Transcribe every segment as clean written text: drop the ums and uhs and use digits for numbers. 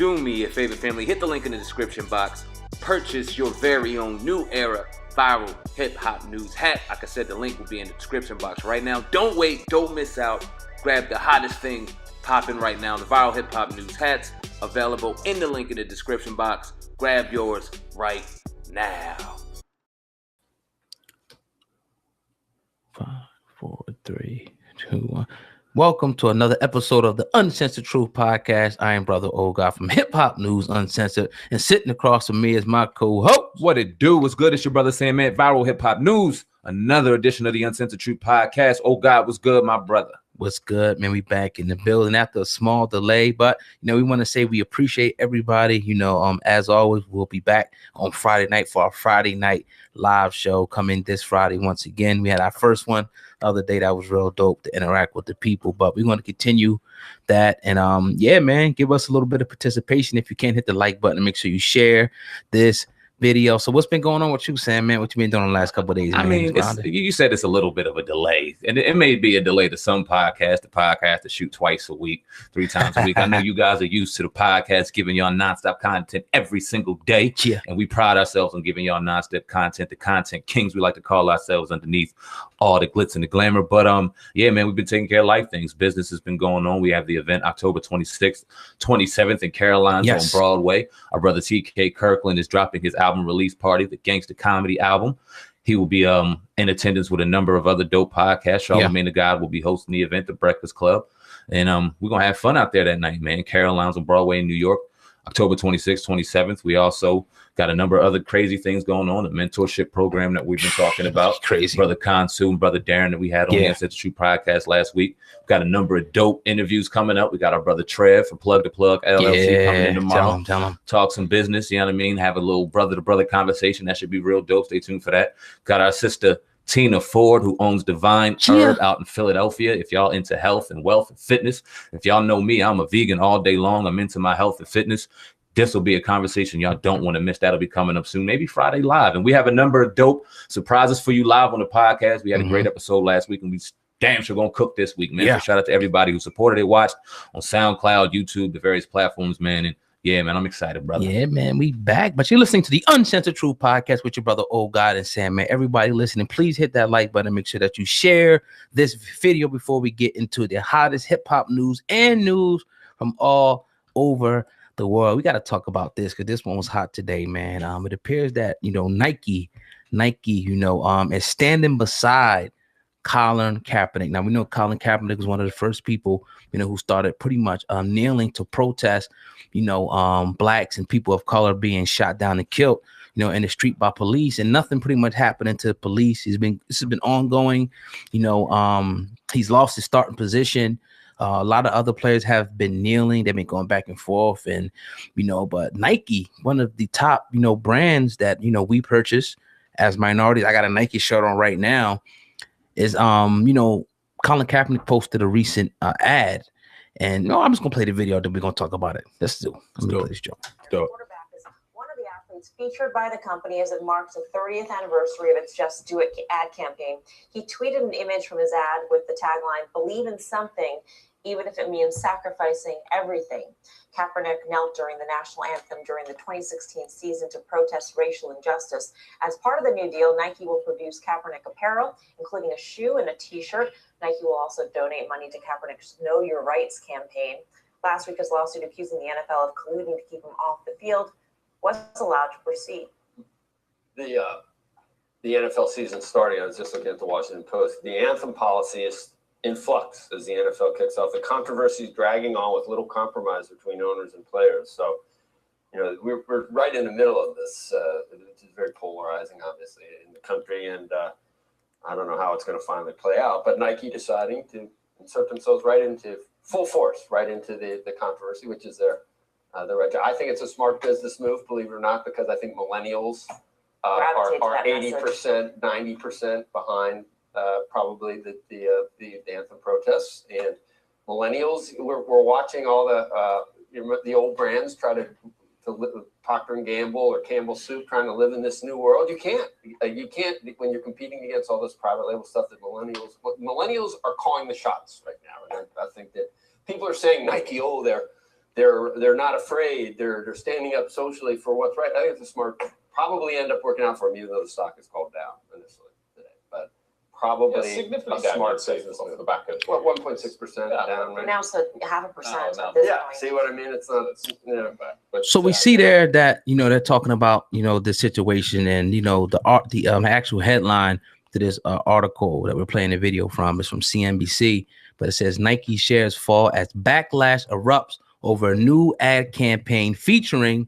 do me a favor, family. Hit the link in the description box. Purchase your very own new era viral hip-hop news hat. Like I said, the link will be in the description box right now. Don't wait. Don't miss out. Grab the hottest thing popping right now. The viral hip-hop news hats available in the link in the description box. Grab yours right now. 5, 4, 3, 2, 1. Welcome to another episode of the Uncensored Truth Podcast. I am Brother O'God from Hip Hop News Uncensored, and sitting across from me is my co-host. What it do? What's good? It's your brother SamAnt, Viral Hip Hop News. Another edition of the Uncensored Truth Podcast. O'God, what's good, my brother? What's good, man? We back in the building after a small delay, but we want to say we appreciate everybody. As always, we'll be back on Friday night for our Friday night live show coming this Friday. Once again, we had our first one the other day. That was real dope to interact with the people, but we want to continue that. And man, give us a little bit of participation. If you can't hit the like button, make sure you share this video. So what's been going on with you, Sam, man? What you been doing the last couple of days? I mean, you said it's a little bit of a delay, and it may be a delay to some podcasts. The podcast to shoot twice a week, 3 times a week. I know you guys are used to the podcast giving y'all nonstop content every single day, and we pride ourselves on giving y'all nonstop content. The content kings, we like to call ourselves, underneath all the glitz and the glamour. But man, we've been taking care of life things. Business has been going on. We have the event October 26th, 27th in Caroline's on Broadway. Our brother TK Kirkland is dropping his album release party, the Gangsta Comedy album. He will be in attendance with a number of other dope podcasts. Charlamagne the God will be hosting the event, The Breakfast Club. And we're going to have fun out there that night, man. Caroline's on Broadway in New York, October 26th, 27th. We also got a number of other crazy things going on. The mentorship program that we've been talking about. Crazy. Brother Kansu and Brother Darren that we had on the Uncensored Truth Podcast last week. We've got a number of dope interviews coming up. We got our brother Trev from Plug to Plug LLC coming in tomorrow. Tell him. Talk some business, you know what I mean? Have a little brother-to-brother conversation. That should be real dope. Stay tuned for that. Got our sister Tina Ford, who owns Divine Herb out in Philadelphia. If y'all into health and wealth and fitness, if y'all know me, I'm a vegan all day long. I'm into my health and fitness. This will be a conversation y'all don't want to miss. That'll be coming up soon, maybe Friday live. And we have a number of dope surprises for you live on the podcast. We had a great episode last week, and we damn sure gonna cook this week, man. So shout out to everybody who supported it, watched on SoundCloud, YouTube, the various platforms, man. And yeah, man, I'm excited, brother. Yeah, man, we back. But you're listening to the Uncensored Truth Podcast with your brother O'God and Sam, man. Everybody listening, please hit that like button. Make sure that you share this video before we get into the hottest hip-hop news and news from all over the world. We got to talk about this because this one was hot today, man. It appears that Nike, is standing beside Colin Kaepernick. Now we know Colin Kaepernick was one of the first people, who started pretty much kneeling to protest, blacks and people of color being shot down and killed, in the street by police, and nothing pretty much happening to police. This has been ongoing. He's lost his starting position. A lot of other players have been kneeling. They've been going back and forth, and but Nike, one of the top brands that we purchase as minorities. I got a Nike shirt on right now. Is Colin Kaepernick posted a recent ad, and I'm just gonna play the video. Then we're gonna talk about it. Let's play this joke. Quarterback is one of the athletes featured by the company as it marks the 30th anniversary of its Just Do It ad campaign. He tweeted an image from his ad with the tagline, "Believe in something, even if it means sacrificing everything." Kaepernick knelt during the national anthem during the 2016 season to protest racial injustice. As part of the new deal, Nike will produce Kaepernick apparel, including a shoe and a t-shirt. Nike will also donate money to Kaepernick's Know Your Rights campaign. Last week, his lawsuit accusing the NFL of colluding to keep him off the field was allowed to proceed. The NFL season starting, I was just looking at the Washington Post. The anthem policy is in flux as the NFL kicks off. The controversy is dragging on with little compromise between owners and players. So, we're right in the middle of this, which is very polarizing, obviously, in the country. And I don't know how it's going to finally play out. But Nike deciding to insert themselves right into full force, right into the controversy, which is their right. I think it's a smart business move, believe it or not, because I think millennials are 80%, 90% behind probably the anthem protests, and millennials. We're watching all the old brands try to live, Procter and Gamble or Campbell Soup, trying to live in this new world. You can't when you're competing against all this private label stuff that millennials are calling the shots right now. And I think that people are saying Nike, they're they're not afraid. They're standing up socially for what's right. I think it's a smart. Probably end up working out for them, even though the stock is called down initially today. But probably significant a smart business business off the back end. What 1.6% down, right? Now it's a 0.5% No, at this Yeah, point. see what I mean? It's not. But, So we see there that, you know, they're talking about, you know, the situation, and, you know, the actual headline to this article that we're playing the video from is from CNBC, but it says Nike shares fall as backlash erupts over a new ad campaign featuring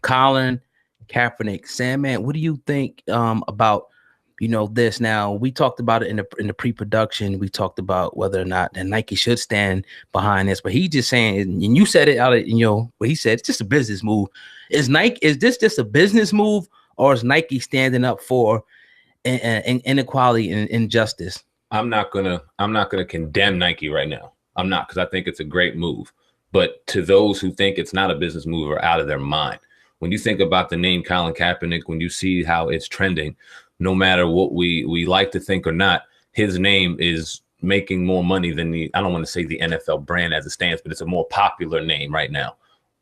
Colin Kaepernick. SamAnt, what do you think about, you know, this? Now, we talked about it in the pre-production. We talked about whether or not that Nike should stand behind this, but he's just saying, and you said it out of, you know, what he said, it's just a business move. Is this just a business move, or is Nike standing up for inequality and injustice? I'm not gonna condemn Nike right now. I'm not, because I think it's a great move. But to those who think it's not a business move are out of their mind. When you think about the name Colin Kaepernick, when you see how it's trending, no matter what we like to think or not, his name is making more money than I don't want to say the NFL brand as it stands, but it's a more popular name right now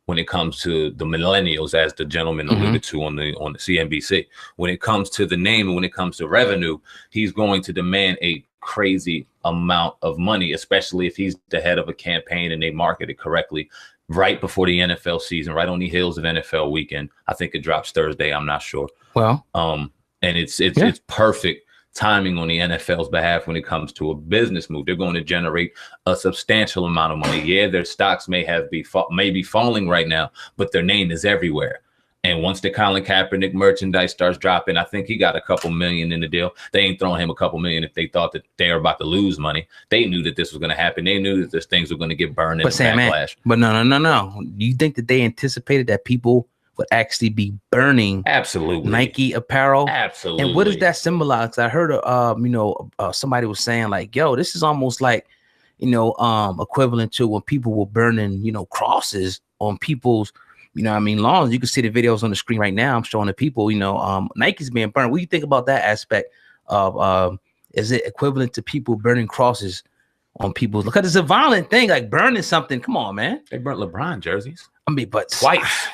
when it comes to the millennials, as the gentleman alluded to on the CNBC. When it comes to the name and when it comes to revenue, he's going to demand a crazy amount of money, especially if he's the head of a campaign and they market it correctly right before the NFL season, right on the heels of NFL weekend. I think it drops Thursday. I'm not sure. Well, and it's perfect timing on the NFL's behalf when it comes to a business move. They're going to generate a substantial amount of money. Yeah, their stocks may be falling right now, but their name is everywhere. And once the Colin Kaepernick merchandise starts dropping, I think he got a couple million in the deal. They ain't throwing him a couple million if they thought that they were about to lose money. They knew that this was going to happen. They knew that these things were going to get burned in the backlash. But no. Do you think that they anticipated that people would actually be burning Nike apparel? Absolutely. And what does that symbolize? I heard somebody was saying like, yo, this is almost like, you know, equivalent to when people were burning, you know, crosses on people's, you know what I mean, lawns. You can see the videos on the screen right now. I'm showing the people, you know, Nike's being burned. What do you think about that aspect of is it equivalent to people burning crosses on people? Because it's a violent thing, like burning something. Come on, man. They burnt LeBron jerseys. I mean, but twice.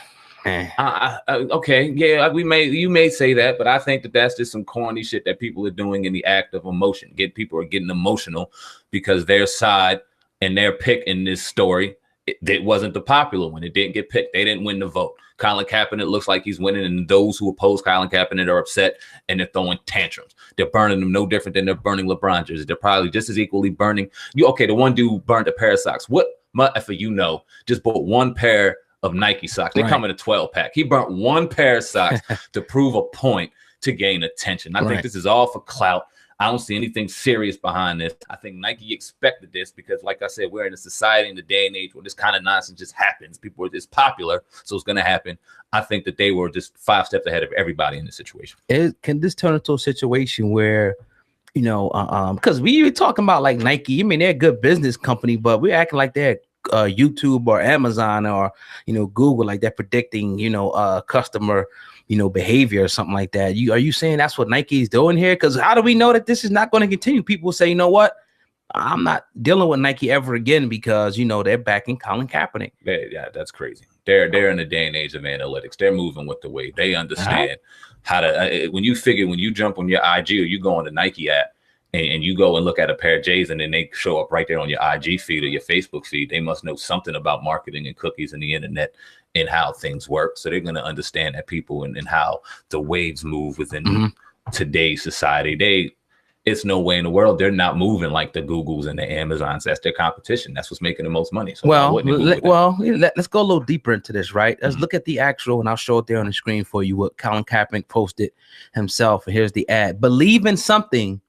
Okay, yeah, you may say that, but I think that that's just some corny shit that people are doing in the act of emotion. People are getting emotional because their side and their pick in this story, it wasn't the popular one. It didn't get picked. They didn't win the vote. Colin Kaepernick looks like he's winning, and those who oppose Colin Kaepernick are upset and they're throwing tantrums. They're burning them no different than they're burning LeBron jerseys. They're probably just as equally burning you. Okay, the one dude burned a pair of socks. What if you know just bought one pair of Nike socks? They come in a 12-pack. He burnt one pair of socks to prove a point to gain attention. I think this is all for clout. I don't see anything serious behind this. I think Nike expected this because, like I said, we're in a society in the day and age where this kind of nonsense just happens. It's popular, so it's going to happen. I think that they were just 5 steps ahead of everybody in this situation. Can this turn into a situation where, you know, because we were talking about like Nike, I mean, they're a good business company, but we're acting like they're YouTube or Amazon or, you know, Google, like they're predicting, you know, customer, you know, behavior or something like that. Are you saying that's what Nike is doing here? Because how do we know that this is not going to continue? People say, you know what, I'm not dealing with Nike ever again because, you know, they're backing Colin Kaepernick. Yeah, that's crazy. They're in the day and age of analytics. They're moving with the wave. They understand how to. When you jump on your IG or you go on the Nike app and you go and look at a pair of J's and then they show up right there on your IG feed or your Facebook feed, they must know something about marketing and cookies and the internet and how things work. So they're going to understand that people and how the waves move within today's society. It's no way in the world they're not moving like the Googles and the Amazons. That's their competition. That's what's making the most money. So let's go a little deeper into this, right? Let's look at the actual, and I'll show it there on the screen for you, what Colin Kaepernick posted himself. And here's the ad. Believe in something,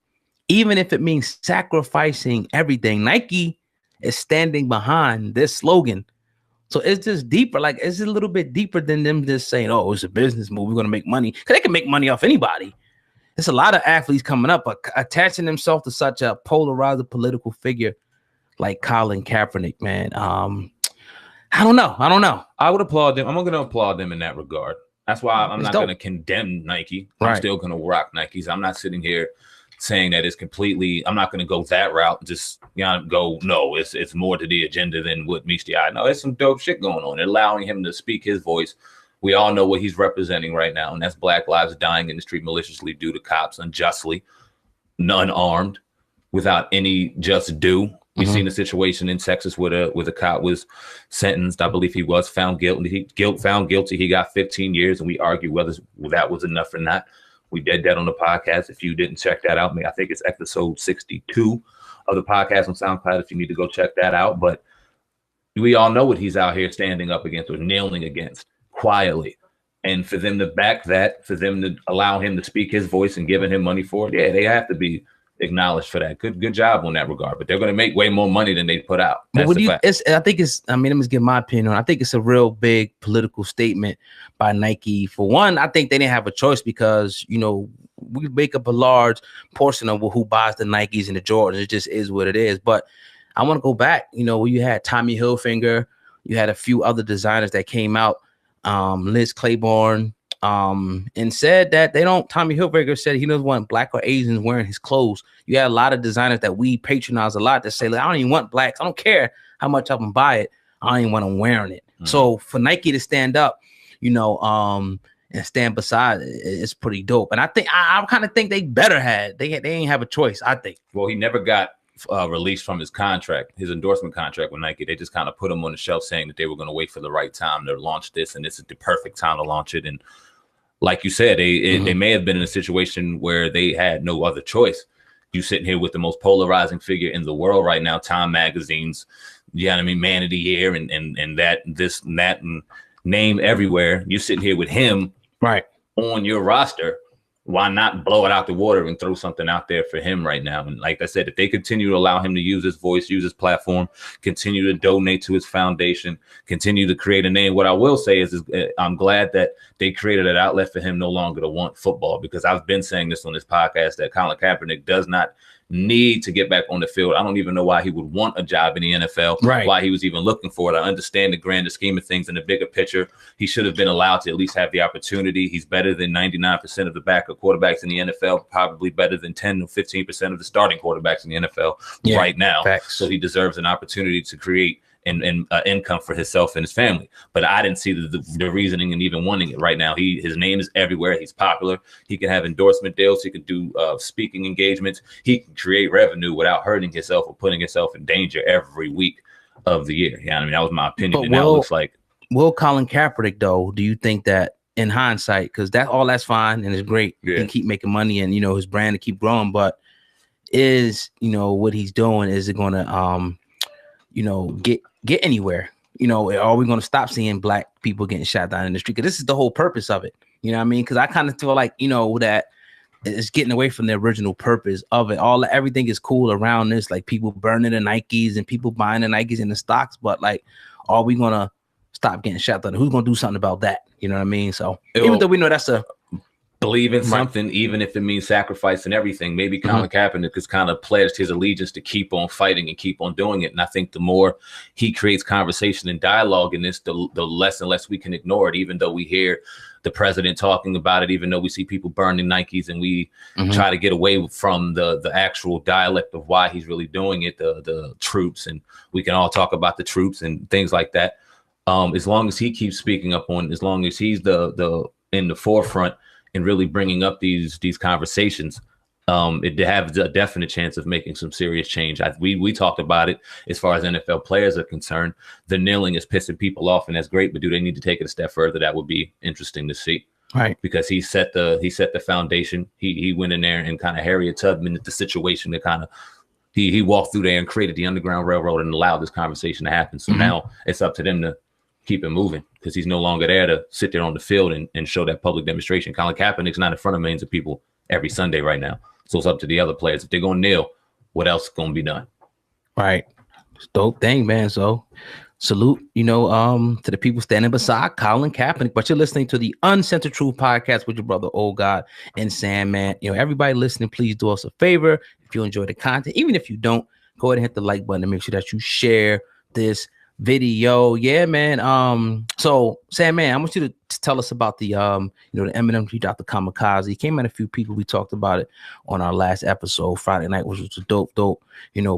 even if it means sacrificing everything. Nike is standing behind this slogan. So it's just deeper, like it's a little bit deeper than them just saying, oh, it's a business move, we're going to make money. Because they can make money off anybody. There's a lot of athletes coming up, but attaching themselves to such a polarized political figure like Colin Kaepernick, man. I don't know. I would applaud them. I'm going to applaud them in that regard. That's why I'm not going to condemn Nike. I'm still going to rock Nikes. I'm not sitting here saying that it's completely, I'm not going to go that route. Just no, it's more to the agenda than what meets the eye. No, there's some dope shit going on. Allowing him to speak his voice. We all know what he's representing right now, and that's Black lives dying in the street maliciously due to cops unjustly, unarmed, without any just due. We've seen a situation in Texas with a cop was sentenced. I believe he was found guilty. Found guilty. He got 15 years, and we argue whether that was enough or not. We did that on the podcast. If you didn't check that out, I think it's episode 62 of the podcast on SoundCloud. If you need to go check that out, but we all know what he's out here standing up against or kneeling against quietly. And for them to back that, for them to allow him to speak his voice and giving him money for it, yeah, they have to be acknowledged for that. Good job on that regard. But they're going to make way more money than they put out. That's the fact. I think let me just give my opinion on it. I think it's a real big political statement by Nike. For one, I think they didn't have a choice because, we make up a large portion of who buys the Nikes and the Jordans. It just is what it is. But I want to go back, where you had Tommy Hilfiger, you had a few other designers that came out, Liz Claiborne, and said that Tommy Hilfiger said he doesn't want black or Asians wearing his clothes. You had a lot of designers that we patronize a lot that say, I don't even want blacks. I don't care how much of them buy it. I don't even want them wearing it. So for Nike to stand up, and stand beside it, it's pretty dope. And I think I kind of think they better had. They ain't have a choice, I think. Well, he never got released from his contract, his endorsement contract with Nike. They just kind of put him on the shelf saying that they were going to wait for the right time to launch this, and this is the perfect time to launch it. And like you said, they may have been in a situation where they had no other choice. You sitting here with the most polarizing figure in the world right now, Time Magazine's, Man of the Year, and that, this, and that, and name everywhere. You're sitting here with him right on your roster. Why not blow it out the water and throw something out there for him right now? And like I said, if they continue to allow him to use his voice, use his platform, continue to donate to his foundation, continue to create a name. What I will say is I'm glad that they created an outlet for him no longer to want football, because I've been saying this on this podcast that Colin Kaepernick does not need to get back on the field. I don't even know why he would want a job in the NFL, right? Why he was even looking for it. I understand the grander scheme of things and the bigger picture. He should have been allowed to at least have the opportunity. He's better than 99% of the backup quarterbacks in the NFL, probably better than 10 or 15% of the starting quarterbacks in the NFL right now. Facts. So he deserves an opportunity to create and income for himself and his family. But I didn't see the reasoning and even wanting it right now. His name is everywhere. He's popular. He can have endorsement deals. He can do speaking engagements. He can create revenue without hurting himself or putting himself in danger every week of the year. That was my opinion. But and now it looks like. Will Colin Kaepernick, though, do you think that in hindsight, because that's fine and it's great, he can keep making money and his brand to keep growing, but is what he's doing, is it going to get anywhere? Are we going to stop seeing black people getting shot down in the street? Because this is the whole purpose of it. You know what I mean? Because I kind of feel like that it's getting away from the original purpose of it. Everything is cool around this, like people burning the Nikes and people buying the Nikes in the stocks, but like, are we going to stop getting shot down? Who's going to do something about that? You know what I mean? So even though we know that's believe in something, even if it means sacrifice and everything. Maybe Colin Kaepernick has kind of pledged his allegiance to keep on fighting and keep on doing it. And I think the more he creates conversation and dialogue in this, the less and less we can ignore it, even though we hear the president talking about it, even though we see people burning Nikes, and we try to get away from the actual dialect of why he's really doing it, the troops. And we can all talk about the troops and things like that. As long as he keeps speaking up on, as long as he's in the forefront and really bringing up these conversations, it has a definite chance of making some serious change. We talked about it as far as NFL players are concerned. The kneeling is pissing people off, and that's great. But do they need to take it a step further? That would be interesting to see, right? Because he set the foundation. He went in there and kind of Harriet Tubman the situation that kind of he walked through there and created the Underground Railroad and allowed this conversation to happen. So now it's up to them to keep it moving, because he's no longer there to sit there on the field and show that public demonstration. Colin Kaepernick's not in front of millions of people every Sunday right now. So it's up to the other players. If they're going to kneel, what else is going to be done? Right. It's dope thing, man. So salute, to the people standing beside Colin Kaepernick. But you're listening to the Uncensored Truth Podcast with your brother, O'God SamAnt. Everybody listening, please do us a favor. If you enjoy the content, even if you don't, go ahead and hit the like button and make sure that you share this video. Yeah, man. So Sam, man, I want you to tell us about the the Eminem. He dropped the Kamikaze. He came at a few people. We talked about it on our last episode Friday night, which was a dope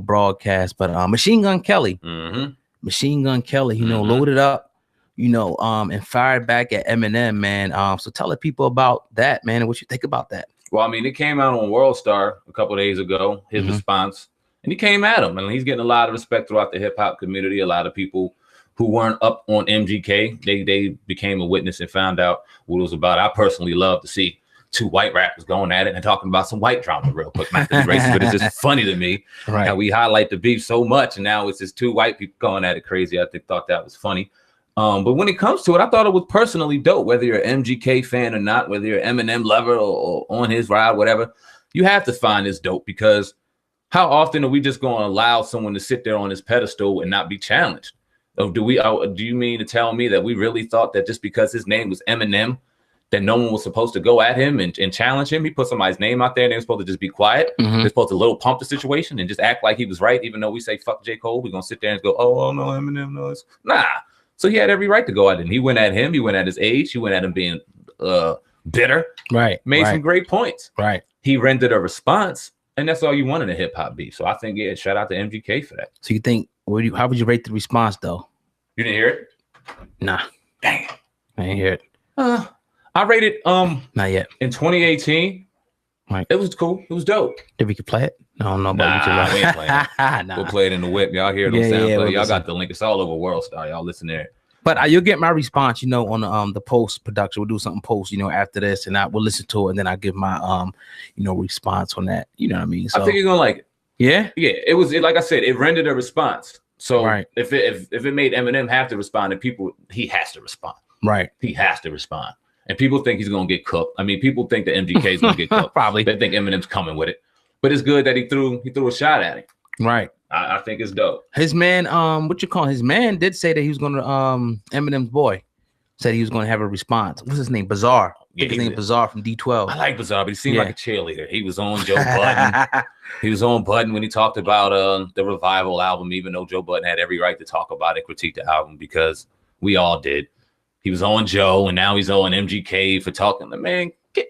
broadcast. But Machine Gun Kelly, loaded up, and fired back at Eminem, man. So tell the people about that, man, and what you think about that. Well, I mean, it came out on World Star a couple of days ago, his response, and he came at him. And he's getting a lot of respect throughout the hip hop community. A lot of people who weren't up on MGK, they became a witness and found out what it was about. I personally love to see two white rappers going at it and talking about some white drama real quick. Not that it's racist, but it's just funny to me how we highlight the beef so much. And now it's just two white people going at it crazy. I thought that was funny. But when it comes to it, I thought it was personally dope, whether you're an MGK fan or not, whether you're an Eminem lover or on his ride, whatever, you have to find this dope, because how often are we just going to allow someone to sit there on his pedestal and not be challenged? Or do you mean to tell me that we really thought that just because his name was Eminem, that no one was supposed to go at him and challenge him? He put somebody's name out there and they're supposed to just be quiet. They're supposed to little pump the situation and just act like he was right, even though we say fuck J. Cole. We're going to sit there and go, oh no, Eminem knows. Nah. So he had every right to go at him. He went at him. He went at his age. He went at him being bitter. Right. Made some great points. Right. He rendered a response, and that's all you want in a hip hop beat. So I think, yeah, shout out to MGK for that. So you think, how would you rate the response though? You didn't hear it? Nah. Dang. I didn't hear it. I rated not yet. In 2018. Right. It was cool. It was dope. Did we could play it? I don't know about we ain't playing it. We'll play it in the whip. Y'all hear it on SoundCloud. Y'all got the link. It's all over World Star. Y'all listen there. But you'll get my response, on the post production. We'll do something post, after this, and I will listen to it, and then I'll give my response on that. You know what I mean? So, I think you're gonna like it. Yeah. Yeah. It was like I said, it rendered a response. So if it made Eminem have to respond, and he has to respond. Right. He has to respond. And people think he's gonna get cooked. I mean, people think that MGK is gonna get cooked. Probably. They think Eminem's coming with it. But it's good that he threw a shot at him. Right. I think it's dope. His man, his man did say that he was gonna Eminem's boy said he was gonna have a response. What's his name? Bizarre. Yeah, his name Bizarre from D12. I like Bizarre, but he seemed like a cheerleader. He was on Joe Budden. He was on Budden when he talked about the Revival album, even though Joe Budden had every right to talk about it, critique the album, because we all did. He was on Joe, and now he's on MGK for talking. The man, get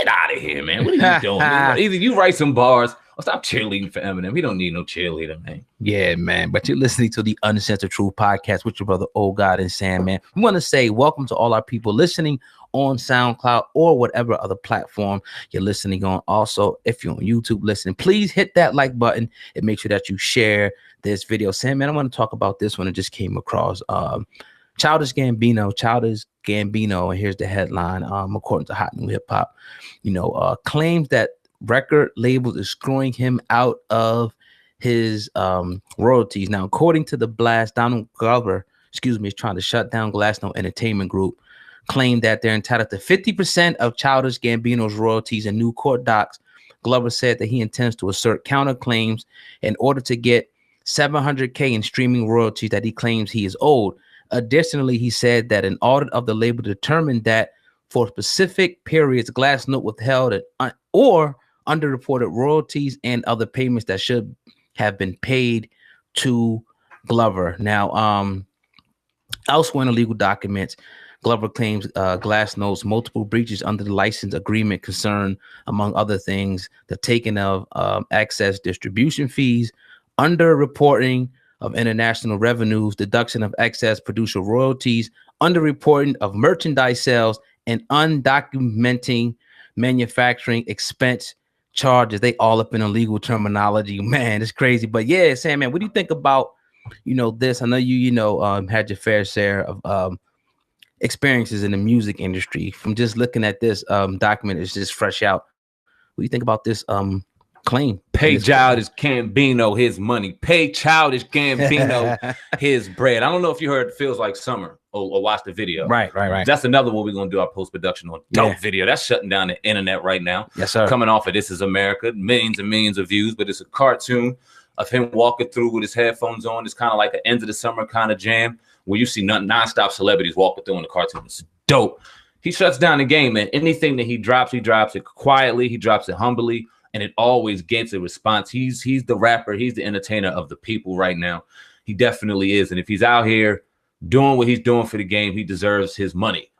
out of here, man. What are you doing? Either you write some bars or stop cheerleading for Eminem. He don't need no cheerleader, man. Yeah, man. But you're listening to the Uncensored Truth Podcast with your brother O'God and Sam, man. We want to say welcome to all our people listening on SoundCloud or whatever other platform you're listening on. Also, if you're on YouTube listening, please hit that like button and make sure that you share this video. Sam, man, I want to talk about this one. It just came across. Childish Gambino, and here's the headline. According to Hot New Hip Hop, claims that record labels is screwing him out of his royalties. Now, according to the blast, Donald Glover, is trying to shut down Glassnote Entertainment Group, claimed that they're entitled to 50% of Childish Gambino's royalties in new court docs. Glover said that he intends to assert counterclaims in order to get $700K in streaming royalties that he claims he is owed. Additionally, he said that an audit of the label determined that for specific periods, Glassnote withheld or underreported royalties and other payments that should have been paid to Glover. Now, elsewhere in the legal documents, Glover claims Glassnote's multiple breaches under the license agreement concern, among other things, the taking of excess distribution fees, underreporting of international revenues, deduction of excess producer royalties, underreporting of merchandise sales, and undocumenting manufacturing expense charges. They all up in a legal terminology. Man, it's crazy. But yeah, Sam, man, what do you think about, this? I know you had your fair share of experiences in the music industry. From just looking at this document, it's just fresh out. What do you think about this claim? Pay Childish Gambino his money. Pay Childish Gambino his bread. I don't know if you heard Feels Like Summer or watched the video. Right. That's another one we're going to do our post-production on. Dope video. That's shutting down the internet right now. Yes, sir. Coming off of This Is America. Millions and millions of views, but it's a cartoon of him walking through with his headphones on. It's kind of like an end of the summer kind of jam where you see non-stop celebrities walking through in the cartoon. It's dope. He shuts down the game, man. Anything that he drops it quietly. He drops it humbly. And it always gets a response. He's the rapper. He's the entertainer of the people right now. He definitely is. And if he's out here doing what he's doing for the game, he deserves his money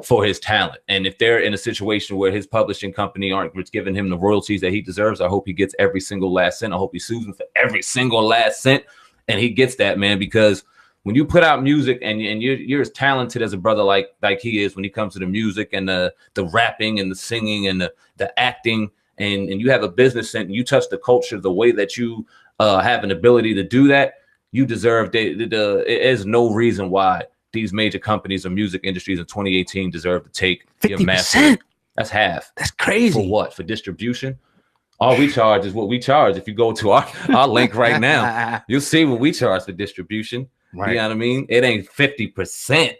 for his talent. And if they're in a situation where his publishing company aren't giving him the royalties that he deserves, I hope he gets every single last cent. I hope he sues him for every single last cent. And he gets that, man, because when you put out music and you're as talented as a brother like he is when he comes to the music and the rapping and the singing and the acting, and you have a business and you touch the culture the way that you have an ability to do that, you deserve there's no reason why these major companies or music industries in 2018 deserve to take 50%. That's half. That's crazy. For what? For distribution? All we charge is what we charge. If you go to our link right now, you'll see what we charge for distribution. Right. You know what I mean? It ain't 50%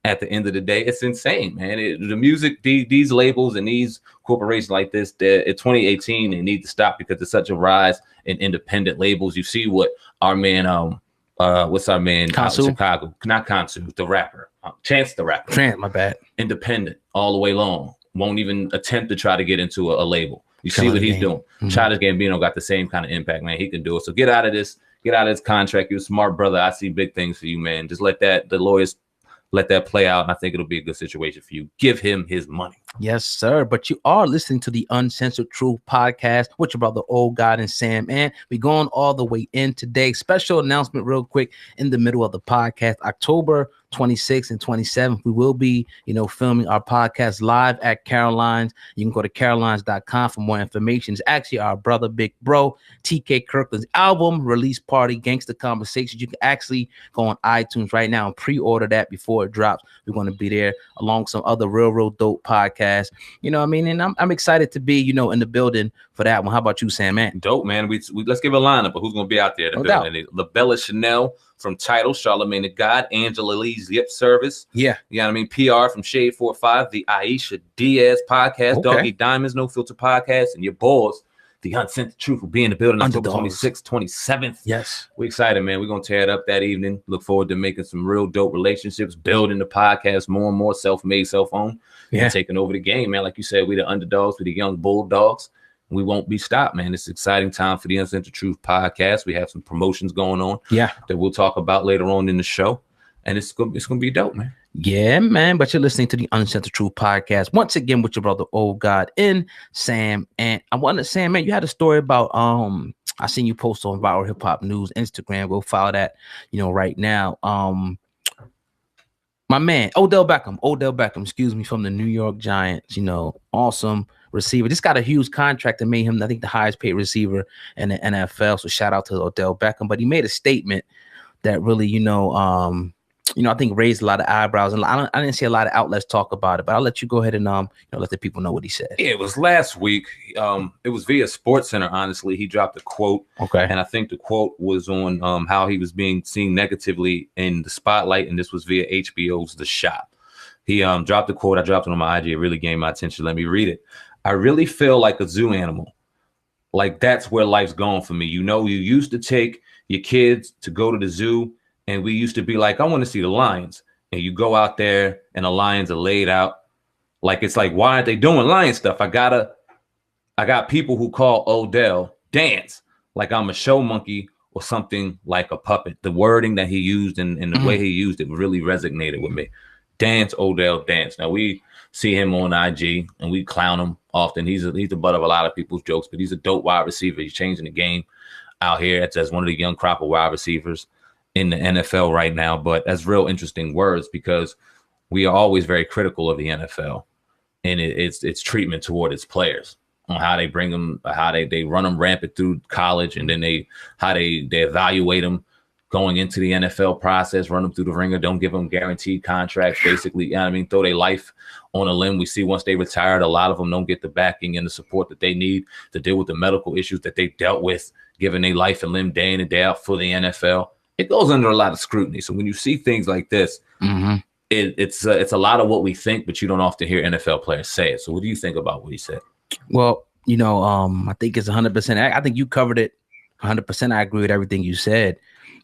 at the end of the day. It's insane, man. The music, these labels and these corporations like this, in 2018, they need to stop because there's such a rise in independent labels. You see what our man, what's our man out in Chicago? Not Kansu, the rapper. Chance the rapper. Trent, my bad. Independent all the way long. Won't even attempt to try to get into a label. You see what he's doing. Childish Gambino got the same kind of impact, man. He can do it. So get out of this. Get out of this contract. You're a smart brother. I see big things for you, man. Just let the lawyers let that play out. And I think it'll be a good situation for you. Give him his money. Yes, sir. But you are listening to the Uncensored Truth Podcast with your brother O'God and SamAnt. We're going all the way in today. Special announcement real quick in the middle of the podcast. October 26th and 27th, we will be, filming our podcast live at Caroline's. You can go to carolines.com for more information. It's actually our brother, big bro, TK Kirkland's album, release party, Gangsta Conversation. You can actually go on iTunes right now and pre-order that before it drops. We're going to be there along with some other real dope podcasts. You know what I mean? And I'm excited to be, in the building for that one. How about you, SamAnt? Dope, man. We let's give a lineup of who's going to be out there. LaBella Chanel from Tidal, Charlemagne the God, Angela Lee's Lip Service. Yeah. You know what I mean? PR from Shade 45, the Aisha Diaz podcast, Doggy Diamonds, No Filter podcast, and your boys, the Uncensored Truth, will be in the building October 26th, 27th. Yes. We're excited, man. We're going to tear it up that evening. Look forward to making some real dope relationships, building the podcast more and more, self-made, self-owned, and taking over the game, man. Like you said, we the underdogs, we the young bulldogs. We won't be stopped, man. It's an exciting time for the Uncensored Truth podcast. We have some promotions going on that we'll talk about later on in the show. And it's gonna be dope, man. Yeah, man. But you're listening to the Uncensored Truth Podcast once again with your brother O'God and Sam. And I want to say, man, you had a story about I seen you post on Viral Hip Hop News Instagram. Go follow that, right now. My man, Odell Beckham, excuse me, from the New York Giants, awesome receiver. Just got a huge contract that made him, I think, the highest paid receiver in the NFL. So shout out to Odell Beckham. But he made a statement that really, I think raised a lot of eyebrows. And I didn't see a lot of outlets talk about it, but I'll let you go ahead and let the people know what he said. Yeah, it was last week. It was via SportsCenter, honestly. He dropped a quote. Okay. And I think the quote was on how he was being seen negatively in the spotlight, and this was via HBO's The Shop. He dropped the quote. I dropped it on my IG. It really gained my attention. Let me read it. I really feel like a zoo animal. Like that's where life's going for me. You used to take your kids to go to the zoo, and we used to be like, I want to see the lions. And you go out there and the lions are laid out. Like, it's like, why aren't they doing lion stuff? I got people who call Odell dance like I'm a show monkey or something like a puppet. The wording that he used and the way he used it really resonated with me. Dance, Odell, dance. Now we see him on IG and we clown him often. He's the butt of a lot of people's jokes, but he's a dope wide receiver. He's changing the game out here as one of the young crop of wide receivers in the NFL right now. But that's real interesting words because we are always very critical of the NFL and its treatment toward its players on how they bring them, how they run them rampant through college, and then how they evaluate them going into the NFL process, run them through the ringer, don't give them guaranteed contracts, basically, throw their life on a limb. We see once they retired, a lot of them don't get the backing and the support that they need to deal with the medical issues that they dealt with, giving their life and limb day in and day out for the NFL. It goes under a lot of scrutiny. So when you see things like this, it's a lot of what we think, but you don't often hear NFL players say it. So what do you think about what he said? Well, I think it's 100%. I think you covered it 100%. I agree with everything you said.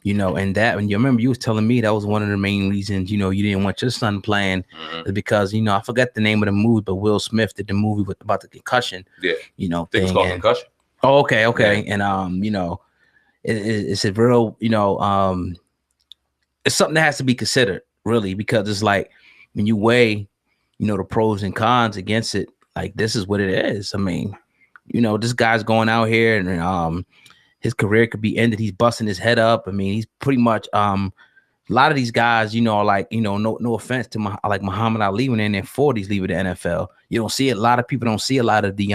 And that, and you remember you was telling me that was one of the main reasons, you didn't want your son playing is because, I forgot the name of the movie, but Will Smith did the movie about the concussion, I think thing. it's called Concussion. Oh, okay. Yeah. And, it's a real, it's something that has to be considered, really, because it's like when you weigh, the pros and cons against it, like this is what it is. I mean, this guy's going out here and his career could be ended. He's busting his head up. I mean, he's pretty much a lot of these guys, no offense to like Muhammad Ali, when they're in their 40s leaving the NFL. You don't see it. A lot of people don't see a lot of the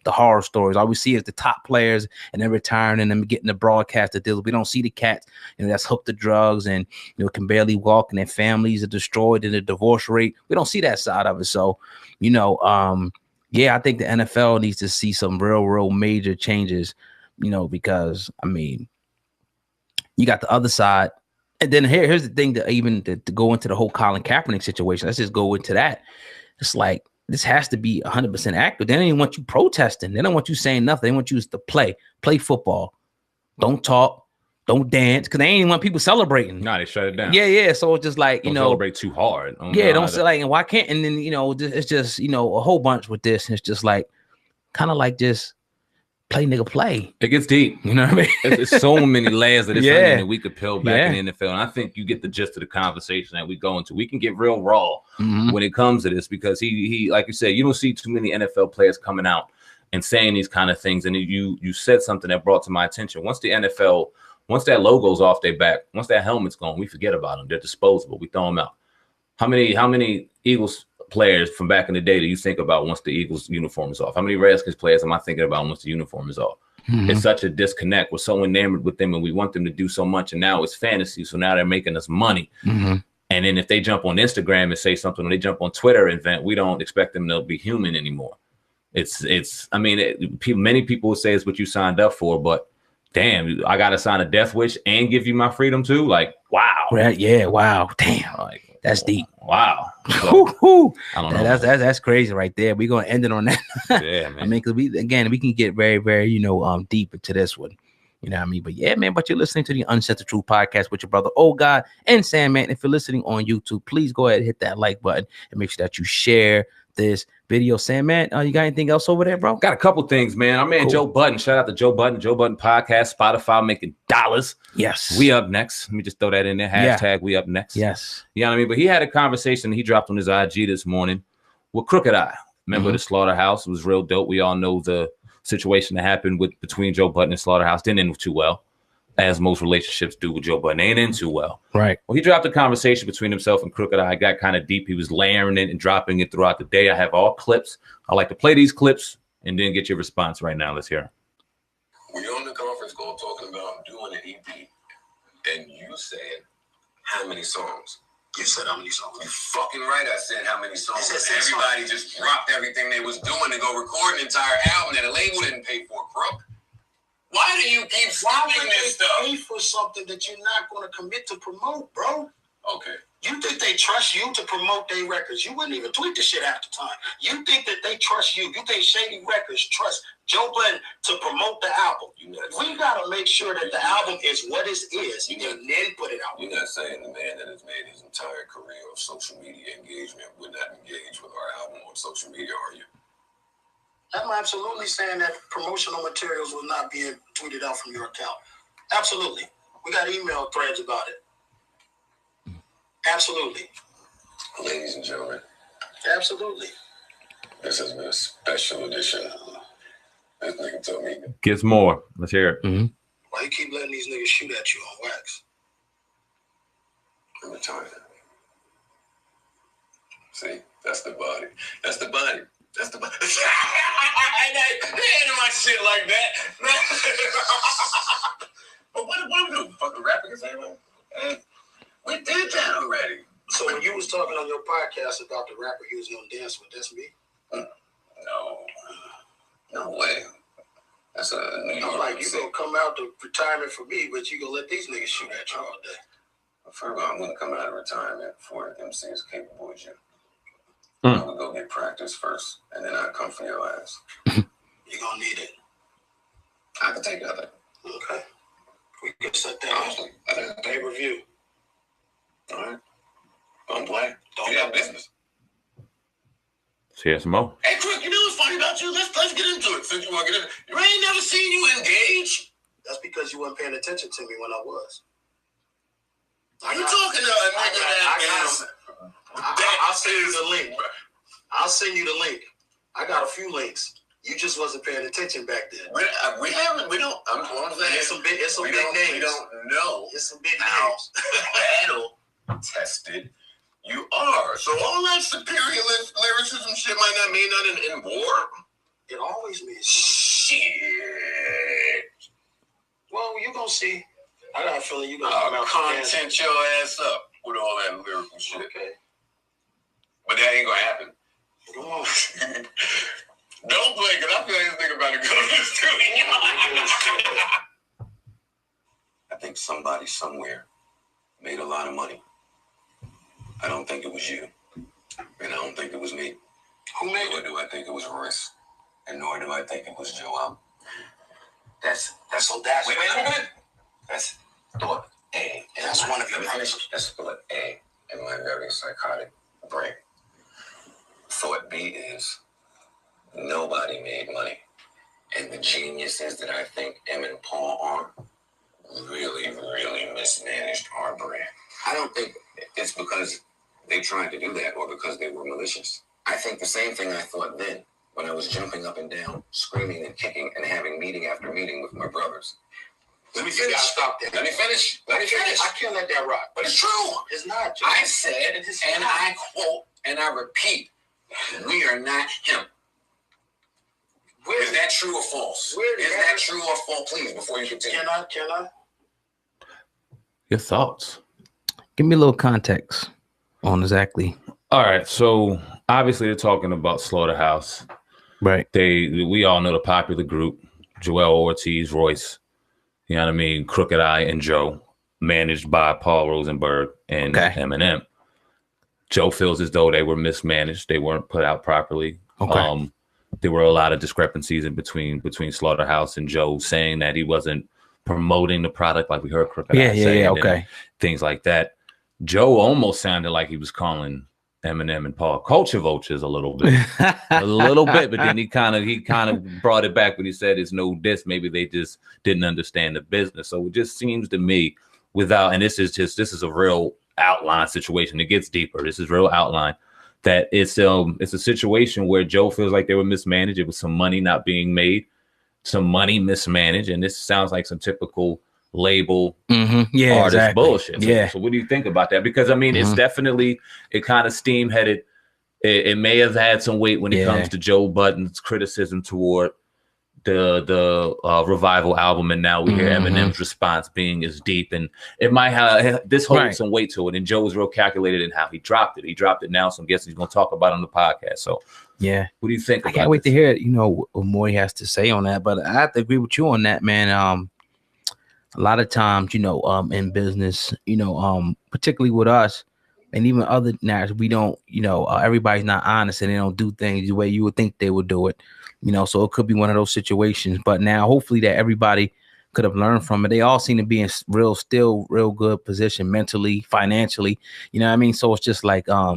horror stories. All we see is the top players and they're retiring and them getting the broadcaster deals. We don't see the cats, that's hooked to drugs and can barely walk and their families are destroyed and the divorce rate. We don't see that side of it. So, I think the NFL needs to see some real major changes, because I mean, you got the other side. And then here's the thing, to go into the whole Colin Kaepernick situation. Let's just go into that. It's like, this has to be 100% accurate. They don't even want you protesting. They don't want you saying nothing. They want you to play football. Don't talk. Don't dance. Because they ain't even want people celebrating. No, they shut it down. Yeah. So it's just like, don't celebrate too hard. Don't say like, and why can't? And then, it's just, a whole bunch with this. And it's just like, kind of like just play, nigga, play. It gets deep. You know what I mean? It's so many layers of this onion that we could peel back in the NFL. And I think you get the gist of the conversation that we go into. We can get real raw when it comes to this, because he like you said, you don't see too many NFL players coming out and saying these kind of things. And you said something that brought to my attention. Once that logo's off their back, once that helmet's gone, we forget about them. They're disposable. We throw them out. How many Eagles players from back in the day do you think about once the Eagles uniform is off? How many Redskins players am I thinking about once the uniform is off? It's such a disconnect. We're so enamored with them and we want them to do so much, and now it's fantasy. So now they're making us money. And then if they jump on Instagram and say something, or they jump on Twitter and vent, we don't expect them to be human anymore. Many people would say it's what you signed up for, but damn, I got to sign a death wish and give you my freedom too? Like, wow. Right, yeah, wow. Damn. Like, that's deep. Wow. So, I don't know. That's crazy right there. We're gonna end it on that. Yeah, man. I mean, because we can get very, very, deep into this one. You know what I mean? But yeah, man, but you're listening to the Uncensored Truth Podcast with your brother O'God and SamAnt. If you're listening on YouTube, please go ahead and hit that like button and make sure that you share this video. SamAnt, you got anything else over there, bro? Got a couple things, man. Our man Joe Budden. Shout out to Joe Budden. Joe Budden Podcast, Spotify, making dollars. Yes. We up next. Let me just throw that in there. Hashtag we up next. Yes. You know what I mean? But he had a conversation he dropped on his IG this morning with Crooked Eye. Remember the Slaughterhouse? It was real dope. We all know the situation that happened between Joe Budden and Slaughterhouse. Didn't end too well, as most relationships do with Joe Budden. They ain't in too well. Right. Well, he dropped a conversation between himself and Crooked Eye. Got kind of deep. He was layering it and dropping it throughout the day. I have all clips. I like to play these clips and then get your response right now. Let's hear it. We're on the conference call talking about doing an EP, and you said how many songs? You said how many songs? You fucking right. I said how many songs. Everybody just dropped everything they was doing to go record an entire album that a label didn't pay for, crook. Why do you keep skipping this stuff? Pay for something that you're not going to commit to promote, bro. Okay. You think they trust you to promote their records? You wouldn't even tweet the shit half the time. You think that they trust you? You think Shady Records trust Joe Budden to promote the album? We gotta make sure that the album is what it is, and then put it out. You're not saying the man that has made his entire career of social media engagement would not engage with our album on social media, are you? I'm absolutely saying that promotional materials will not be tweeted out from your account. Absolutely. We got email threads about it. Absolutely. Ladies and gentlemen. Absolutely. This has been a special edition. This nigga told me. Gets more. Let's hear it. Why you keep letting these niggas shoot at you on wax? I'm retired. See, that's the body. That's the body. That's the body. They ain't my shit like that. But what we do? Fucking rapping and saying, we did that already. So when you was talking on your podcast about the rapper you was gonna dance with, that's me? No way. That's a New York. I'm like, you gonna come out to retirement for me, but you gonna let these niggas shoot at you all day. First of all, I'm gonna come out of retirement for an MC as capable as you. I'm gonna go get practice first, and then I'll come for your ass. You're gonna need it. I can take other. Okay. We can set that up. Pay-per-view. All right. Don't play. Don't have business. Here's some more. Hey, Crook, you know what's funny about you? Let's get into it. Since you want to get into it. You ain't never seen you engage That's because you weren't paying attention to me when I was. You talking to a nigga I'll send you the link. I'll send you the link. I got a few links. You just wasn't paying attention back then. we don't. I'm saying It's some big names. we don't know It's some big how names. battle tested you are. So all that superior lyricism shit might not mean nothing in war. It always means Shit. well, you gonna see. I got a feeling you gonna I'll come out content your ass up with all that lyrical shit. Okay. But that ain't gonna happen. Come on. Don't play, because I feel like this nigga about to go to the studio. I think somebody somewhere made a lot of money. I don't think it was you. And I don't think it was me. Who made Nor it? do I think it was Riss. And nor do I think it was Joel. That's Wait a minute. That's thought A. That's one of your brothers. That's thought A in my very psychotic brain. Thought B is nobody made money. And the geniuses that I think Em and Paul are really, really mismanaged our brand. I don't think it's because they tried to do that or because they were malicious. I think the same thing I thought then when I was jumping up and down, screaming and kicking and having meeting after meeting with my brothers. Let me finish. Stop that. Let me finish. I can't let that rock. But it's true. It's not. Joe. I said, and I quote, and I repeat, we are not him. Is that true or false? Is that true or false? Please, before you continue. Can I? Your thoughts. Give me a little context on exactly. All right, so obviously they're talking about Slaughterhouse. Right. We all know the popular group, Joel Ortiz, Royce, you know what I mean, Crooked Eye and Joe, managed by Paul Rosenberg and Eminem. Joe feels as though they were mismanaged. They weren't put out properly. Okay. There were a lot of discrepancies in between Slaughterhouse and Joe, saying that he wasn't promoting the product like we heard Crooked Eye say. Okay. Things like that. Joe almost sounded like he was calling Eminem and Paul culture vultures a little bit, but then he kind of brought it back when he said it's no diss. Maybe they just didn't understand the business. So it just seems to me and this is a real outline situation. It gets deeper. This is real outline that it's a situation where Joe feels like they were mismanaged. It was some money not being made, some money mismanaged. And this sounds like some typical label artist bullshit. So what do you think about that? Because I mean, it's definitely, it kind of steam headed. It may have had some weight when it comes to Joe Budden's criticism toward the Revival album, and now we hear Eminem's response being as deep, and it might have this holds some weight to it. And Joe was real calculated in how he dropped it. Now, so I'm guessing he's going to talk about it on the podcast. So what do you think? I can't wait to hear what more he has to say on that. But I have to agree with you on that, man. A lot of times, in business, particularly with us and even other narratives, we don't, everybody's not honest and they don't do things the way you would think they would do it, so it could be one of those situations. But now hopefully that everybody could have learned from it. They all seem to be in still real good position mentally, financially, you know what I mean? So it's just like, I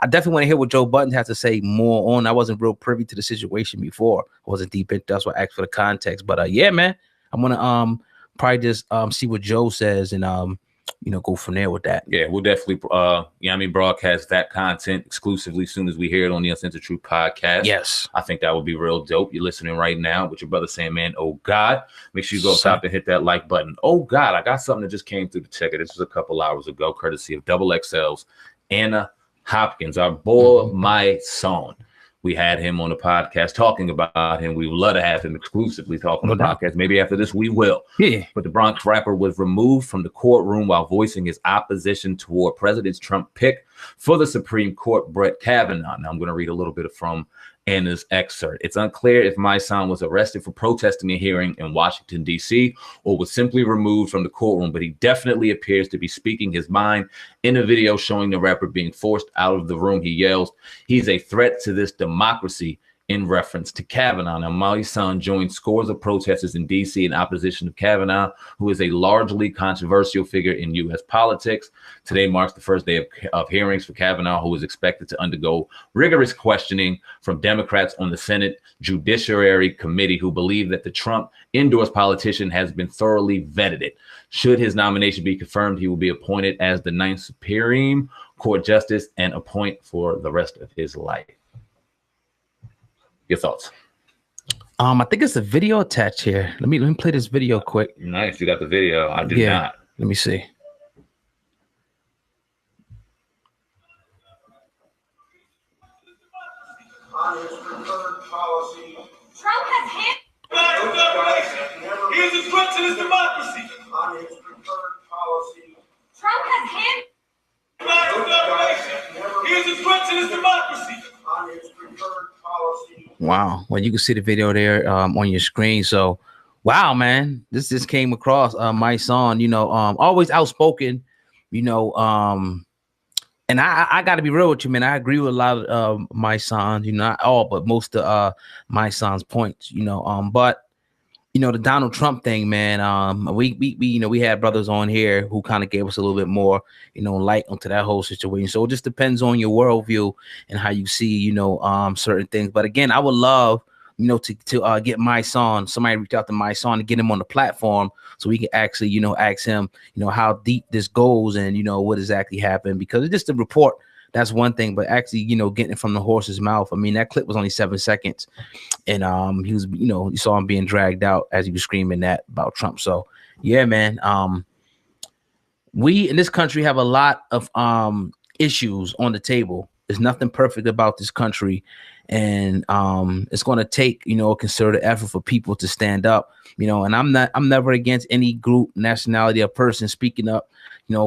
definitely want to hear what Joe Budden has to say more on. I wasn't real privy to the situation before. I wasn't deep into, that's why I asked for the context. But yeah, man, I'm going to, probably just see what Joe says and go from there with that. Yeah, we'll definitely broadcast that content exclusively as soon as we hear it on the Uncensored Truth Podcast. Yes. I think that would be real dope. You're listening right now with your brother SamAnt O'God. Make sure you go top and hit that like button. Oh God, I got something that just came through the checker. This was a couple hours ago, courtesy of Double XL's Anna Hopkins, our boy, my son. We had him on the podcast talking about him. We would love to have him exclusively talking on the podcast. Maybe after this, we will. Yeah. But the Bronx rapper was removed from the courtroom while voicing his opposition toward President Trump pick for the Supreme Court, Brett Kavanaugh. Now, I'm going to read a little bit from Anna's excerpt. It's unclear if my son was arrested for protesting a hearing in Washington, D.C., or was simply removed from the courtroom, but he definitely appears to be speaking his mind. In a video showing the rapper being forced out of the room, he yells, "He's a threat to this democracy," in reference to Kavanaugh. Now, my son joined scores of protesters in D.C. in opposition to Kavanaugh, who is a largely controversial figure in U.S. politics. Today marks the first day of hearings for Kavanaugh, who is expected to undergo rigorous questioning from Democrats on the Senate Judiciary Committee, who believe that the Trump-endorsed politician has been thoroughly vetted. Should his nomination be confirmed, he will be appointed as the 9th Supreme Court Justice and appoint for the rest of his life. Your thoughts? I think it's a video attached here. Let me play this video quick. Nice, you got the video. I did not. Let me see. On his preferred policy, Trump has he is a threat to this democracy. On his preferred policy, Trump has he is a threat to this democracy. On his preferred policy. Wow. Well, you can see the video there on your screen. So, wow, man, this just came across my son, always outspoken, and I got to be real with you, man. I agree with a lot of my sons, not all, but most of my son's points, but the Donald Trump thing, man, we had brothers on here who kind of gave us a little bit more, light onto that whole situation. So it just depends on your worldview and how you see, certain things. But again, I would love, to get my son, somebody reach out to my son to get him on the platform so we can actually, ask him, how deep this goes and, what exactly happened, because it's just a report. That's one thing, but actually, getting it from the horse's mouth. I mean, that clip was only 7 seconds, and he was, you saw him being dragged out as he was screaming that about Trump. So, yeah, man. We in this country have a lot of issues on the table. There's nothing perfect about this country, and it's going to take, a concerted effort for people to stand up, and I'm never against any group, nationality, or person speaking up,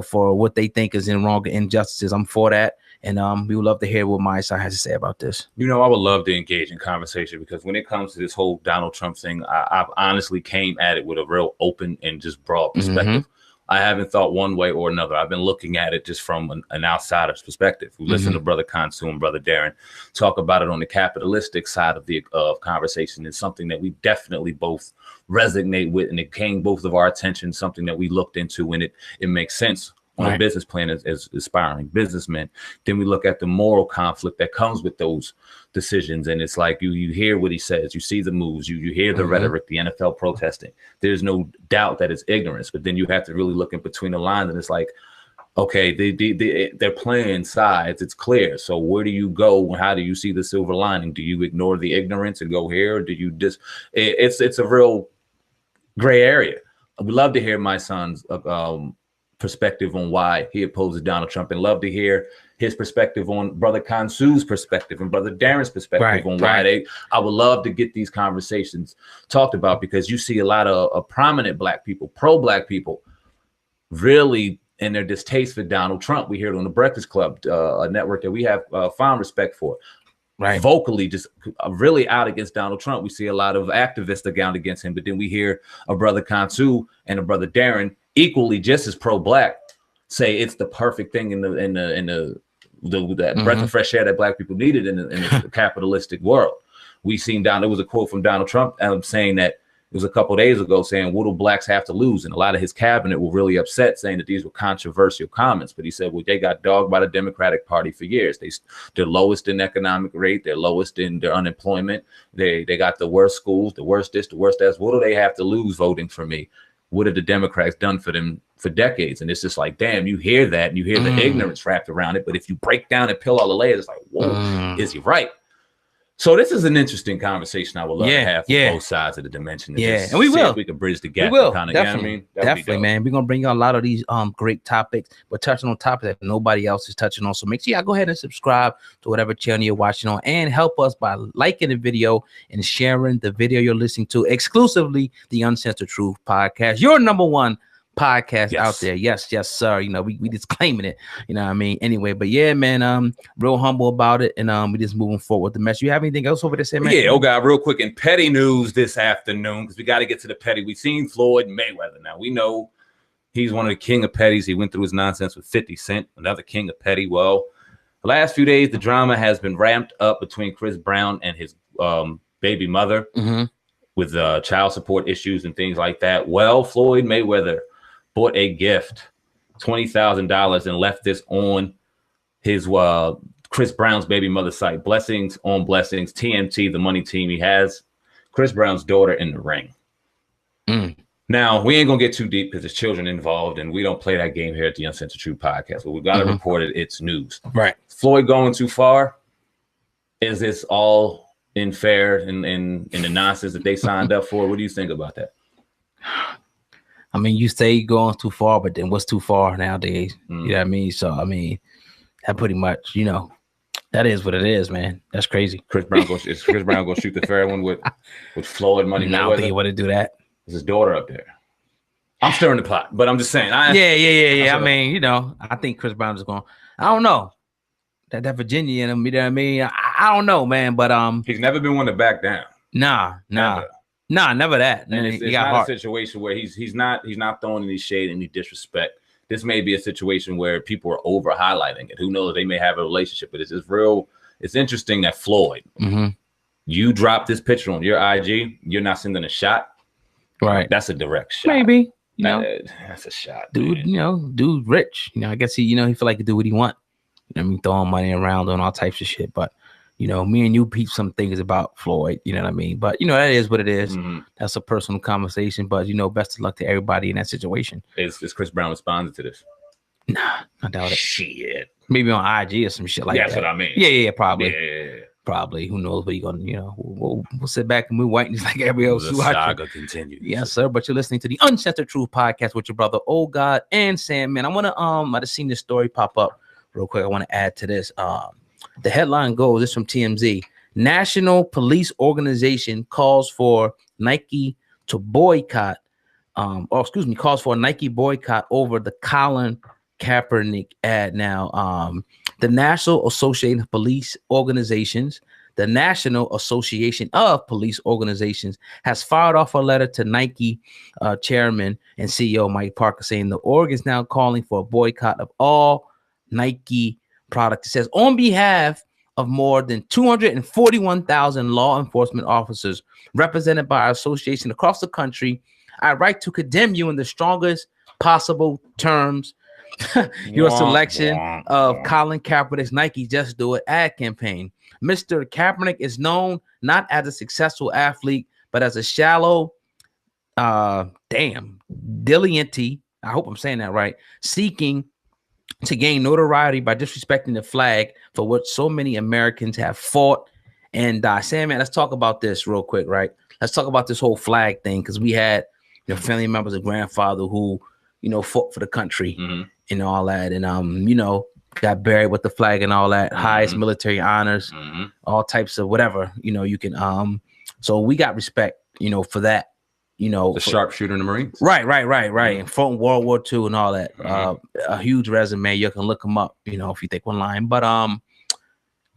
for what they think is in wrong injustices. I'm for that. And we would love to hear what my side has to say about this. I would love to engage in conversation, because when it comes to this whole Donald Trump thing, I've honestly came at it with a real open and just broad perspective. I haven't thought one way or another. I've been looking at it just from an outsider's perspective. We listen to Brother Kansu and Brother Darren talk about it on the capitalistic side of the conversation. It's something that we definitely both resonate with, and it came both of our attention, something that we looked into, and it makes sense on a business plan as aspiring businessmen. Then we look at the moral conflict that comes with those decisions. And it's like you hear what he says, you see the moves, you hear the rhetoric, the NFL protesting. There's no doubt that it's ignorance, but then you have to really look in between the lines, and it's like, okay, they're playing sides. It's clear. So where do you go? How do you see the silver lining? Do you ignore the ignorance and go here? Or do you just, it's a real gray area. We'd love to hear my son's perspective on why he opposes Donald Trump, and love to hear his perspective on Brother Kansu's perspective and Brother Darren's perspective on why I would love to get these conversations talked about, because you see a lot of prominent Black people, pro-Black people, really in their distaste for Donald Trump. We hear it on the Breakfast Club, a network that we have fond respect for. Vocally just really out against Donald Trump. We see a lot of activists out against him, but then we hear a Brother Kansu and a Brother Darren, equally just as pro-Black, say it's the perfect thing in the breath of fresh air that Black people needed in the capitalistic world. We seen there was a quote from Donald Trump saying that, it was a couple of days ago, saying, what do Blacks have to lose? And a lot of his cabinet were really upset, saying that these were controversial comments. But he said, well, they got dogged by the Democratic Party for years. They're lowest in economic rate. They're lowest in their unemployment. They got the worst schools, the worst this, the worst that. What do they have to lose voting for me? What have the Democrats done for them for decades? And it's just like, damn, you hear that and you hear the ignorance wrapped around it. But if you break down and peel all the layers, it's like, whoa, is he right? So this is an interesting conversation I would love to have for both sides of the dimension. And we will. If we can bridge the gap. We will. Kind of, definitely, you know what I mean? definitely, man. We're gonna bring you a lot of these great topics. We're touching on topics that nobody else is touching on. So make sure y'all go ahead and subscribe to whatever channel you're watching on, and help us by liking the video and sharing the video you're listening to. Exclusively the Uncensored Truth Podcast, your number one podcast out there. Yes, sir. We just claiming it. You know what I mean? Anyway, but yeah, man, real humble about it, and we just moving forward with the mess. You have anything else over there, Sam? Yeah, O'God, real quick, in petty news this afternoon, because we got to get to the petty. We've seen Floyd Mayweather. Now we know he's one of the king of petties. He went through his nonsense with 50 Cent, another king of petty. Well, the last few days, the drama has been ramped up between Chris Brown and his baby mother with child support issues and things like that. Well, Floyd Mayweather bought a gift, $20,000, and left this on his Chris Brown's baby mother site. Blessings on blessings. TMT, the money team. He has Chris Brown's daughter in the ring. Now, we ain't gonna get too deep because there's children involved, and we don't play that game here at the Uncensored Truth Podcast. But we got to report it. It's news. Right. Floyd going too far? Is this all in fair in the nonsense that they signed up for? What do you think about that? I mean, you say going too far, but then what's too far nowadays? You know what I mean? So, I mean, that pretty much, you know, that is what it is, man. That's crazy. Is Chris Brown gonna shoot the fair one with Floyd money? I don't think he would do that. There's his daughter up there. I'm stirring the pot, but I'm just saying. Yeah. I mean, you know, I think Chris Brown is going. I don't know that Virginia in him. You know what I mean? I don't know, man. But he's never been one to back down. Nah, never that. And it's not a situation where he's not throwing any shade, any disrespect. This may be a situation where people are over highlighting it. Who knows? They may have a relationship, but it's just real. It's interesting that Floyd, you dropped this picture on your IG. You're not sending a shot. Right. That's a direct shot. Maybe. You know, that's a shot, dude. Man. You know, dude, rich. You know, I guess he feel like he do what he want. You know what I mean, throwing money around, doing all types of shit. But you know, me and you peep some things about Floyd. You know what I mean. But you know, that is what it is. That's a personal conversation. But you know, best of luck to everybody in that situation. Is Chris Brown responding to this? Nah, I doubt it. Shit. Maybe on IG or some shit like that. That's what I mean. Yeah, probably. Yeah. Probably. Who knows? But you're gonna, you know, we'll sit back and we're waiting just like everybody else. The saga continues. Yes, sir. But you're listening to the Uncensored Truth Podcast with your brother O'God and SamAnt. I wanna I just seen this story pop up real quick. I want to add to this. The headline goes, this from TMZ. National Police Organization calls for Nike to boycott, calls for a Nike boycott over the Colin Kaepernick ad. Now, the National Association of Police Organizations, the National Association of Police Organizations, has fired off a letter to Nike chairman and CEO Mike Parker saying the org is now calling for a boycott of all Nike products. It says, on behalf of more than 241,000 law enforcement officers represented by our association across the country, I write to condemn you in the strongest possible terms. Your selection of Colin Kaepernick's Nike Just Do It ad campaign. Mr. Kaepernick is known not as a successful athlete, but as a shallow, dilettante, I hope I'm saying that right, seeking to gain notoriety by disrespecting the flag for what so many Americans have fought and died. SamAnt, let's talk about this real quick, right? Let's talk about this whole flag thing, because we had family members, a grandfather who, fought for the country and all that, and got buried with the flag and all that, highest military honors, all types of whatever, you can so we got respect, for that, the sharpshooter in the Marines. Right. And fought in World War II and all that. A huge resume. You can look him up, if you think one line. But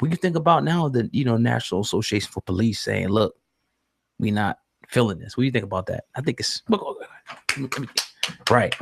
we can think about now the National Association for Police saying, look, we not feeling this. What do you think about that? I think it's right.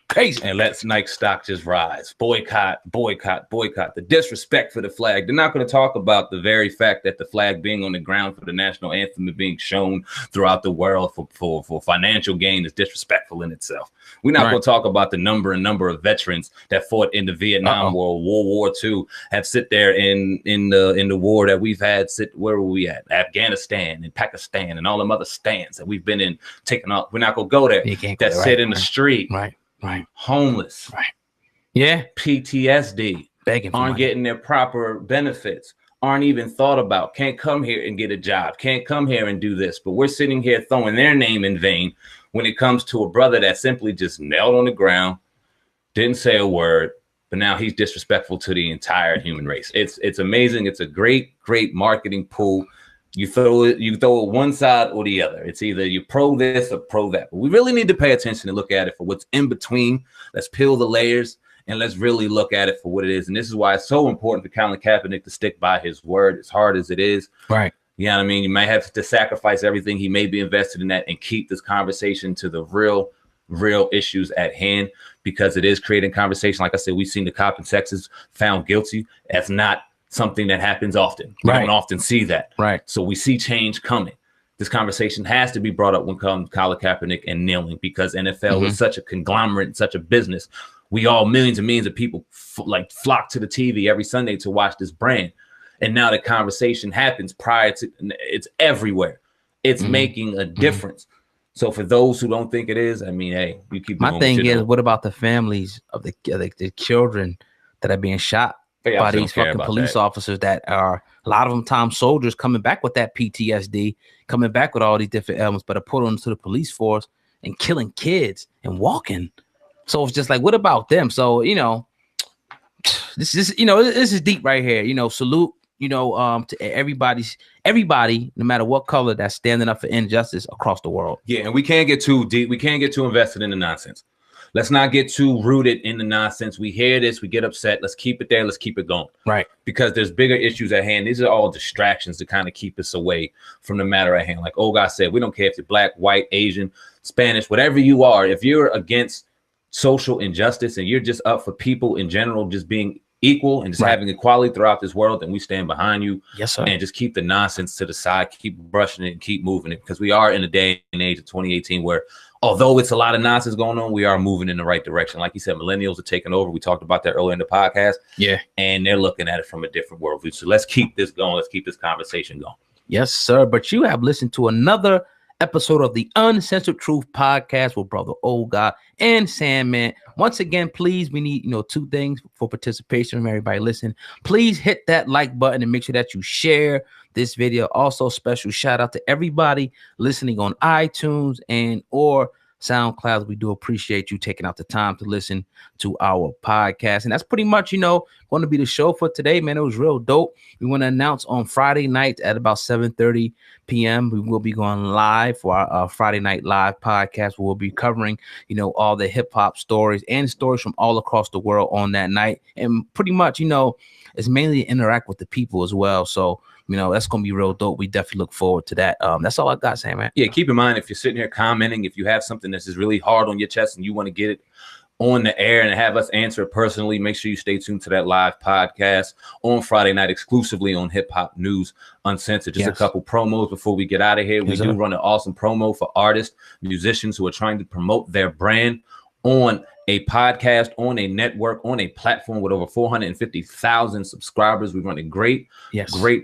Crazy. And let's Nike stock just rise. Boycott. The disrespect for the flag. They're not going to talk about the very fact that the flag being on the ground for the national anthem and being shown throughout the world for financial gain is disrespectful in itself. We're not going to talk about the number of veterans that fought in the Vietnam War, World War II, have sit there in the war that we've had. Where were we at? Afghanistan and Pakistan and all them other stands that we've been in, taking off. We're not going to go there. That sit in the street. Right. Homeless. Right. Yeah. PTSD. Begging for aren't money. Getting their proper benefits. Aren't even thought about. Can't come here and get a job. Can't come here and do this. But we're sitting here throwing their name in vain when it comes to a brother that simply just knelt on the ground, didn't say a word, but now he's disrespectful to the entire human race. It's amazing. It's a great marketing pool. You throw it one side or the other. It's either you pro this or pro that. But we really need to pay attention and look at it for what's in between. Let's peel the layers and let's really look at it for what it is. And this is why it's so important for Colin Kaepernick to stick by his word, as hard as it is. Right. You know what I mean? You might have to sacrifice everything he may be invested in that and keep this conversation to the real issues at hand, because it is creating conversation. Like I said, we've seen the cop in Texas found guilty. That's not something that happens often. We don't often see that. Right. So we see change coming. This conversation has to be brought up when comes Colin Kaepernick and kneeling, because NFL is such a conglomerate and such a business. We all, millions and millions of people flock to the TV every Sunday to watch this brand. And now the conversation happens it's everywhere. It's making a difference. So for those who don't think it is, I mean, hey, you keep doing my thing is, doing. what about the families of the children that are being shot by these fucking police officers that are, a lot of them time soldiers, coming back with that PTSD, coming back with all these different elements, but are put onto the police force and killing kids and walking. So it's just like, what about them? So, you know, this is deep right here. You know, salute, to everybody, no matter what color, that's standing up for injustice across the world. Yeah, and we can't get too deep. We can't get too invested in the nonsense. Let's not get too rooted in the nonsense. We hear this, we get upset. Let's keep it there. Let's keep it going. Right. Because there's bigger issues at hand. These are all distractions to kind of keep us away from the matter at hand. Like O'God said, we don't care if you're black, white, Asian, Spanish, whatever you are. If you're against social injustice and you're just up for people in general just being equal and just having equality throughout this world, then we stand behind you. Yes, sir. And just keep the nonsense to the side, keep brushing it and keep moving it, because we are in a day and age of 2018 where, although it's a lot of nonsense going on, we are moving in the right direction. Like you said, millennials are taking over. We talked about that earlier in the podcast. Yeah. And they're looking at it from a different worldview. So let's keep this going. Let's keep this conversation going. Yes, sir. But you have listened to another episode of the Uncensored Truth Podcast with brother O'God and SamAnt. Once again, please, we need, two things for participation from everybody listening. Please hit that like button and make sure that you share this video. Also, special shout out to everybody listening on iTunes and or SoundCloud. We do appreciate you taking out the time to listen to our podcast. And that's pretty much, going to be the show for today, man. It was real dope. We want to announce on Friday night at about 7:30 p.m. We will be going live for our Friday night live podcast. We'll be covering, all the hip hop stories and stories from all across the world on that night. And pretty much, it's mainly interact with the people as well. So, that's going to be real dope. We definitely look forward to that. That's all I got, SamAnt. Yeah, keep in mind, if you're sitting here commenting, if you have something that's just really hard on your chest and you want to get it on the air and have us answer it personally, make sure you stay tuned to that live podcast on Friday night, exclusively on Hip Hop News Uncensored. Just a couple promos before we get out of here. We do run an awesome promo for artists, musicians who are trying to promote their brand on a podcast, on a network, on a platform with over 450,000 subscribers. We run a great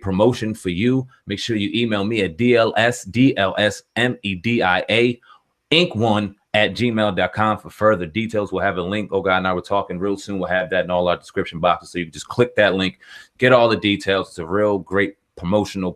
promotion for you. Make sure you email me at DLSmedia Inc1@gmail.com for further details. We'll have a link. O'God and I were talking real soon. We'll have that in all our description boxes, so you can just click that link, get all the details. It's a real great promotional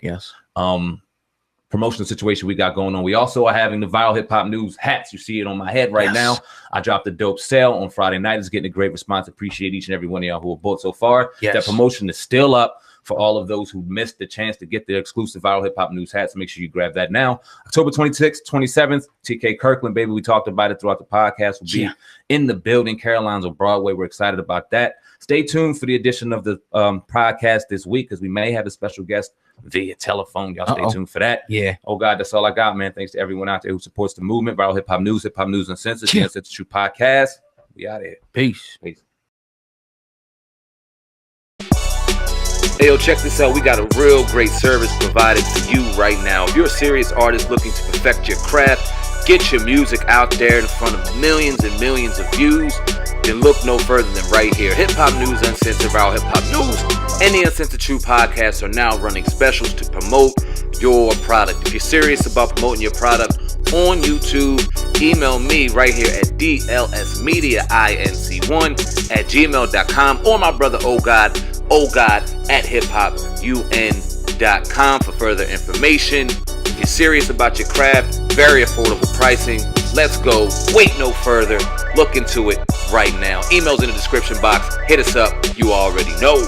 promotional situation we got going on. We also are having the Viral Hip Hop News hats. You see it on my head right now. I dropped a dope sale on Friday night. It's getting a great response. Appreciate each and every one of y'all who have bought so far. That promotion is still up for all of those who missed the chance to get the exclusive Viral Hip Hop News hats. Make sure you grab that now. October 26th, 27th, TK Kirkland, baby. We talked about it throughout the podcast. We'll be in the building, Caroline's on Broadway. We're excited about that. Stay tuned for the edition of the podcast this week, because we may have a special guest via telephone. Y'all stay tuned for that. Yeah. O'God, that's all I got, man. Thanks to everyone out there who supports the movement. Viral Hip Hop News Uncensored, the Uncensored Truth Podcast. We out of here. Peace. Hey, yo, check this out. We got a real great service provided for you right now. If you're a serious artist looking to perfect your craft, get your music out there in front of millions and millions of views, then look no further than right here. Hip Hop News Uncensored, Viral Hip Hop News, and the Uncensored Truth Podcast are now running specials to promote your product. If you're serious about promoting your product on YouTube, email me right here at dlsmediainc1@gmail.com, or my brother O'God @hiphopun.com for further information. If you're serious about your craft, very affordable pricing. Let's go. Wait no further. Look into it right now. Email's in the description box. Hit us up. You already know.